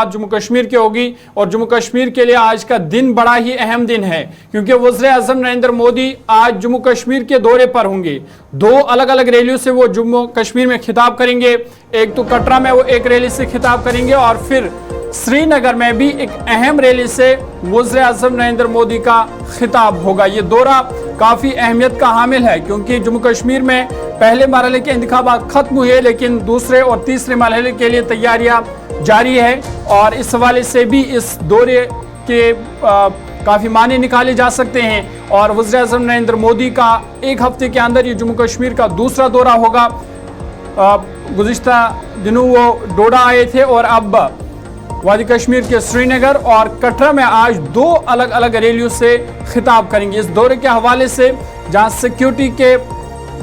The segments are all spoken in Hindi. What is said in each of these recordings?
जम्मू कश्मीर की होगी और जम्मू कश्मीर के लिए आज का दिन बड़ा ही अहम दिन है क्योंकि वज़ीर आज़म नरेंद्र मोदी आज जम्मू कश्मीर के दौरे पर होंगे। दो अलग अलग रैलियों से वो जम्मू कश्मीर में खिताब करेंगे। एक तो कटरा में वो एक रैली से खिताब करेंगे और फिर श्रीनगर में भी एक अहम रैली से वज़ीर आज़म नरेंद्र मोदी का खिताब होगा। ये दौरा काफ़ी अहमियत का हामिल है क्योंकि जम्मू कश्मीर में पहले मरहले के इंतखाबात खत्म हुए लेकिन दूसरे और तीसरे मरहले के लिए तैयारियां जारी है और इस हवाले से भी इस दौरे के काफ़ी माने निकाले जा सकते हैं और वज़ीर आज़म नरेंद्र मोदी का एक हफ्ते के अंदर ये जम्मू कश्मीर का दूसरा दौरा होगा। गुज़िश्ता दिनों वो डोडा आए थे और अब वादी कश्मीर के श्रीनगर और कटरा में आज दो अलग अलग रैलियों से खिताब करेंगे। इस दौरे के हवाले से जहां सिक्योरिटी के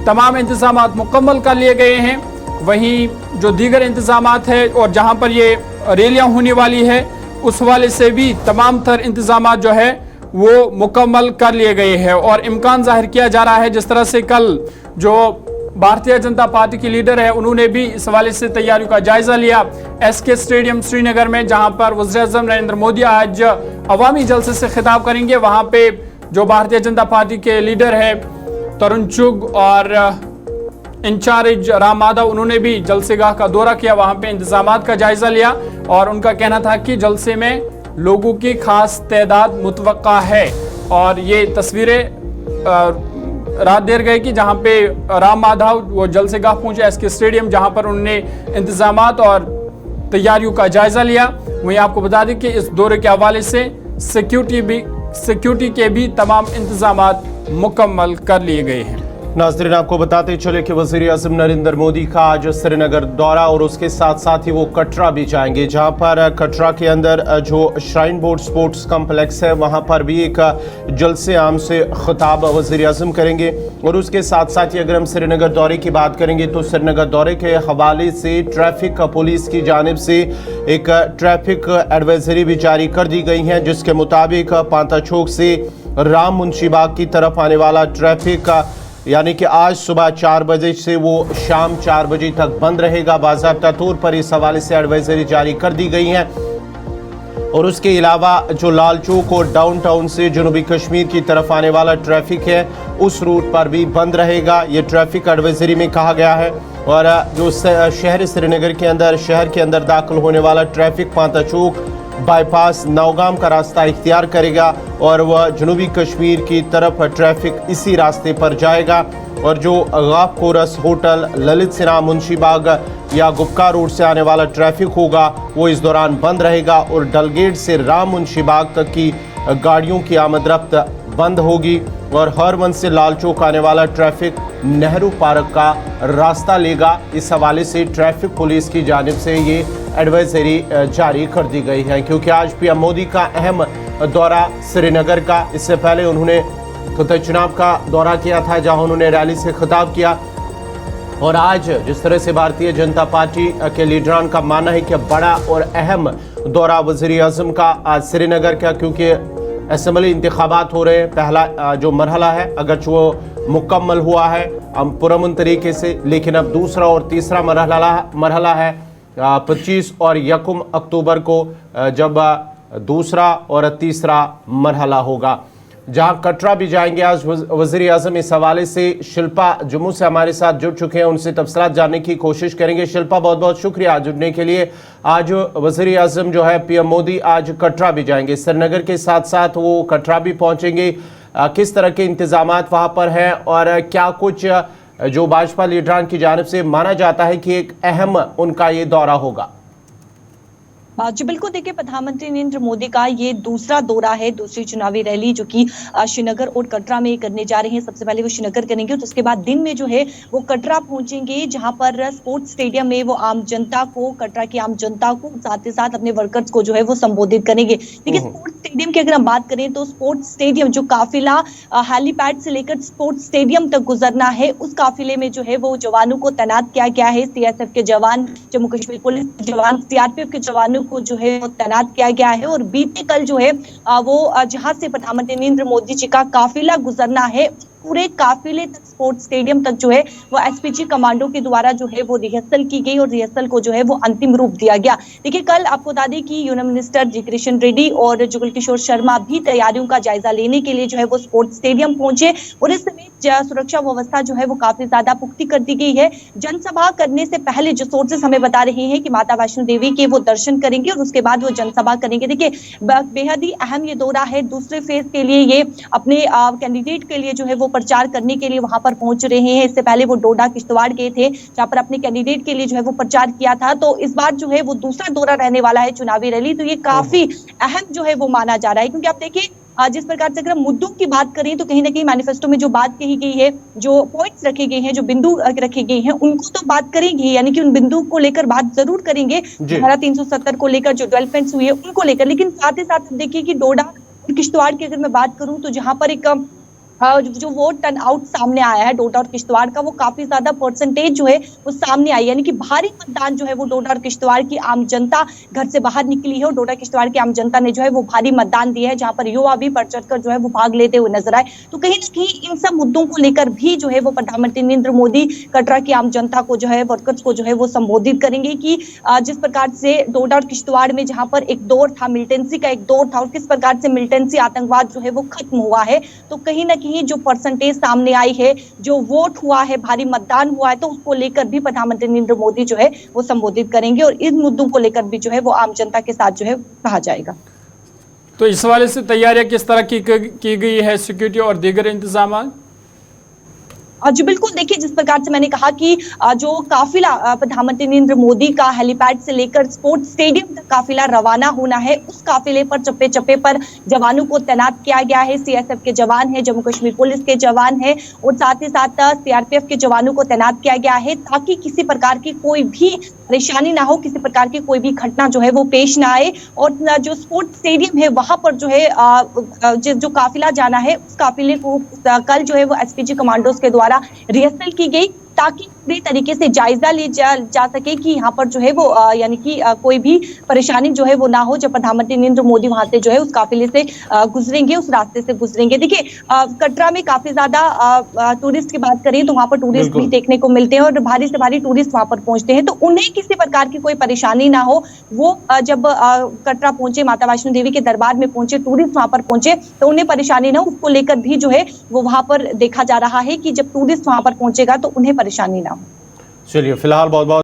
तमाम इंतजाम मुकम्मल कर लिए गए हैं वहीं जो दीगर इंतजाम है और जहां पर ये रैलियां होने वाली है उस हवाले से भी तमाम तर इंतजाम जो है वो मुकम्मल कर लिए गए हैं और इम्कान जाहिर किया जा रहा है जिस तरह से कल जो भारतीय जनता पार्टी की लीडर है उन्होंने भी इस हवाले से तैयारियों का जायजा लिया एसके स्टेडियम श्रीनगर में जहां पर वज़ीर आज़म नरेंद्र मोदी आज अवामी जलसे से खिताब करेंगे। वहां पे जो भारतीय जनता पार्टी के लीडर है तरुण चुग और इंचार्ज राम माधव उन्होंने भी जलसेगाह का दौरा किया, वहां पे इंतजामात का जायजा लिया और उनका कहना था कि जलसे में लोगों की खास तादाद मुतवक्का है और ये तस्वीरें रात देर गए कि जहां पे राम माधव वो जलसेगाह पहुंचे एसके स्टेडियम जहां पर उन्होंने इंतजामात और तैयारियों का जायजा लिया। वहीं आपको बता दें कि इस दौरे के हवाले से सिक्योरिटी के भी तमाम इंतजामात मुकम्मल कर लिए गए हैं। नाज़रीन आपको बताते चले कि वज़ीर आज़म नरेंद्र मोदी का आज श्रीनगर दौरा और उसके साथ साथ ही वो कटरा भी जाएंगे जहां पर कटरा के अंदर जो श्राइन बोर्ड स्पोर्ट्स कम्प्लेक्स है वहां पर भी एक जलसे आम से खिताब वज़ीर आज़म करेंगे। और उसके साथ साथ ही अगर हम श्रीनगर दौरे की बात करेंगे तो श्रीनगर दौरे के हवाले से ट्रैफिक पुलिस की जानिब से एक ट्रैफिक एडवाइजरी भी जारी कर दी गई है जिसके मुताबिक पांता चौक से राम मुंशी बाग की तरफ आने वाला ट्रैफिक यानी कि आज सुबह 4 बजे से वो शाम 4 बजे तक बंद रहेगा। बाज़ाब्ता तौर पर इस हवाले से एडवाइजरी जारी कर दी गई है। और उसके अलावा जो लाल चौक और डाउनटाउन से जनूबी कश्मीर की तरफ आने वाला ट्रैफिक है उस रूट पर भी बंद रहेगा, ये ट्रैफिक एडवाइजरी में कहा गया है। और जो शहर श्रीनगर के अंदर शहर के अंदर दाखिल होने वाला ट्रैफिक पांता चौक बाईपास नौगाम का रास्ता इख्तियार करेगा और वह जनूबी कश्मीर की तरफ ट्रैफिक इसी रास्ते पर जाएगा। और जो गाफ कोरस होटल ललित सिन्हा मुंशी बाग या गुप्का रोड से आने वाला ट्रैफिक होगा वो इस दौरान बंद रहेगा और डलगेट से राम मुंशी बाग तक की गाड़ियों की आमद रफ्त बंद होगी। और हरवंश से लाल चौक आने वाला ट्रैफिक नेहरू पार्क का रास्ता लेगा। इस हवाले से ट्रैफिक पुलिस की जानिब से ये एडवाइजरी जारी कर दी गई है क्योंकि आज पीएम मोदी का अहम दौरा श्रीनगर का, इससे पहले उन्होंने खुतई चुनाव का दौरा किया था जहां उन्होंने रैली से खिताब किया। और आज जिस तरह से भारतीय जनता पार्टी के लीडरान का मानना है कि बड़ा और अहम दौरा वज़ीर आज़म का आज श्रीनगर का क्योंकि असम्बली इंतखाबात हो रहे हैं। पहला जो मरहला है अगरचे वो मुकम्मल हुआ है पुरअमन तरीके से, लेकिन अब दूसरा और तीसरा मरहला है 25 और 1 अक्टूबर को जब दूसरा और तीसरा मरहला होगा जहां कटरा भी जाएंगे। आज वज़ीर आज़म इस हवाले से शिल्पा जम्मू से हमारे साथ जुड़ चुके हैं, उनसे तफसीलात जानने की कोशिश करेंगे। शिल्पा बहुत बहुत शुक्रिया जुड़ने के लिए। आज वज़ीर आज़म जो है पीएम मोदी आज कटरा भी जाएंगे, श्रीनगर के साथ साथ वो कटरा भी पहुंचेंगे। किस तरह के इंतजामात वहां पर हैं और क्या कुछ जो भाजपा लीडरान की जानिब से माना जाता है कि एक अहम उनका ये दौरा होगा? जी बिल्कुल, देखिए प्रधानमंत्री नरेंद्र मोदी का ये दूसरा दौरा है, दूसरी चुनावी रैली जो कि श्रीनगर और कटरा में करने जा रहे हैं। सबसे पहले वो श्रीनगर करेंगे और उसके बाद दिन में जो है वो कटरा पहुंचेंगे जहां पर स्पोर्ट्स स्टेडियम में वो आम जनता को, कटरा की आम जनता को, साथ ही साथ अपने वर्कर्स को जो है वो संबोधित करेंगे। देखिए स्पोर्ट्स स्टेडियम की अगर हम बात करें तो स्पोर्ट्स स्टेडियम जो काफिला हेलीपैड से लेकर स्पोर्ट्स स्टेडियम तक गुजरना है उस काफिले में जो है वो जवानों को तैनात किया गया है। सीएसएफ के जवान, जम्मू कश्मीर पुलिस के जवान, सीआरपीएफ के जवानों को जो है वो तैनात किया गया है। और बीते कल जो है वो जहां से प्रधानमंत्री नरेंद्र मोदी जी का काफिला गुजरना है पूरे काफिले तक स्पोर्ट्स स्टेडियम तक जो है वो एसपीजी कमांडो के द्वारा जो है वो रिहर्सल की गई और रिहर्सल को जो है वो अंतिम रूप दिया गया। देखिए कल आपको बता दें कि यूनियन मिनिस्टर जी किशन रेड्डी और जुगल किशोर शर्मा भी तैयारियों का जायजा लेने के लिए जो है वो स्पोर्ट्स स्टेडियम पहुंचे और इस समय सुरक्षा व्यवस्था जो है वो काफी ज्यादा पुख्ती कर दी गई है। जनसभा करने से पहले जो सोर्सेस हमें बता रहे हैं कि माता वैष्णो देवी के वो दर्शन करेंगे और उसके बाद वो जनसभा करेंगे। देखिए बेहद ही अहम ये दौरा है। दूसरे फेज के लिए ये अपने कैंडिडेट के लिए जो है वो प्रचार करने के लिए वहां पर पहुंच रहे हैं। इससे पहले वो डोडा किश्तवाड़ गए थे जहां पर अपने कैंडिडेट के लिए जो है वो प्रचार किया था। तो इस बार जो है वो दूसरा दौरा रहने वाला है चुनावी रैली। तो ये काफी अहम जो है वो माना जा रहा है क्योंकि आप देखिए जिस प्रकार से अगर हम मुद्दों की बात करें तो कहीं ना कहीं मैनिफेस्टो में जो बात कही गई है, जो पॉइंट्स रखे गए हैं, जो बिंदु रखे गए हैं, उनको तो बात करेंगे, यानी कि उन बिंदु को लेकर बात जरूर करेंगे। धारा 370 को लेकर जो डेवलपमेंट्स हुई है उनको लेकर, लेकिन साथ ही साथ देखिए कि डोडा और किश्तवाड़ की अगर मैं बात करूं तो जहां पर एक जो वोट टर्न आउट सामने आया है डोडा और किश्तवाड़ का, वो काफी ज्यादा परसेंटेज जो है वो सामने आई, यानी कि भारी मतदान जो है वो डोडा और किश्तवाड़ की आम जनता घर से बाहर निकली है और डोडा किश्तवाड़ की आम जनता ने जो है वो भारी मतदान दिया है, जहां पर युवा भी बढ़ चढ़कर जो है वो भाग लेते हुए नजर आए। तो कहीं ना कहीं इन सब मुद्दों को लेकर भी जो है वो प्रधानमंत्री नरेंद्र मोदी कटरा की आम जनता को जो है, वर्कर्स को जो है वो संबोधित करेंगे कि जिस प्रकार से डोडा और किश्तवाड़ में जहां पर एक दौर था, मिलिटेंसी का एक दौर था और किस प्रकार से मिलिटेंसी आतंकवाद जो है वो खत्म हुआ है। तो कहीं ना कहीं जो परसेंटेज सामने आई है, जो वोट हुआ है, भारी मतदान हुआ है, तो उसको लेकर भी प्रधानमंत्री नरेंद्र मोदी जो है वो संबोधित करेंगे और इन मुद्दों को लेकर भी जो है वो आम जनता के साथ जो है कहा जाएगा। तो इस हवाले से तैयारियां किस तरह की गई है, सिक्योरिटी और दीगर इंतजाम? जी बिल्कुल, देखिए जिस प्रकार से मैंने कहा कि जो काफिला प्रधानमंत्री नरेंद्र मोदी का हेलीपैड से लेकर स्पोर्ट्स स्टेडियम तक काफिला रवाना होना है, उस काफिले पर चप्पे चप्पे पर जवानों को तैनात किया गया है। सीएसएफ के जवान हैं, जम्मू कश्मीर पुलिस के जवान हैं और साथ ही साथ सीआरपीएफ के जवानों को तैनात किया गया है ताकि किसी प्रकार की कोई भी परेशानी ना हो, किसी प्रकार की कोई भी घटना जो है वो पेश ना आए। और जो स्पोर्ट्स स्टेडियम है वहां पर जो है जो काफिला जाना है उस काफिले को कल जो है वो एसपीजी कमांडोज के द्वारा रिहर्सल की गई ताकि पूरी तरीके से जायजा ली जा सके कि यहाँ पर जो है वो यानी कि कोई भी परेशानी जो है वो ना हो जब प्रधानमंत्री नरेंद्र मोदी वहां से जो है उस काफिले से गुजरेंगे, उस रास्ते से गुजरेंगे। देखिए कटरा में काफी ज्यादा टूरिस्ट की बात करें तो वहां पर टूरिस्ट भी देखने को मिलते हैं और भारी से भारी टूरिस्ट वहां पर पहुंचते हैं, तो उन्हें किसी प्रकार की कोई परेशानी ना हो। वो जब कटरा पहुंचे, माता वैष्णो देवी के दरबार में पहुंचे, टूरिस्ट वहां पर पहुंचे तो उन्हें परेशानी ना हो, उसको लेकर भी जो है वो वहां पर देखा जा रहा है कि जब टूरिस्ट वहां पर पहुंचेगा तो उन्हें परेशानी ना हो। चलिए फिलहाल बहुत बहुत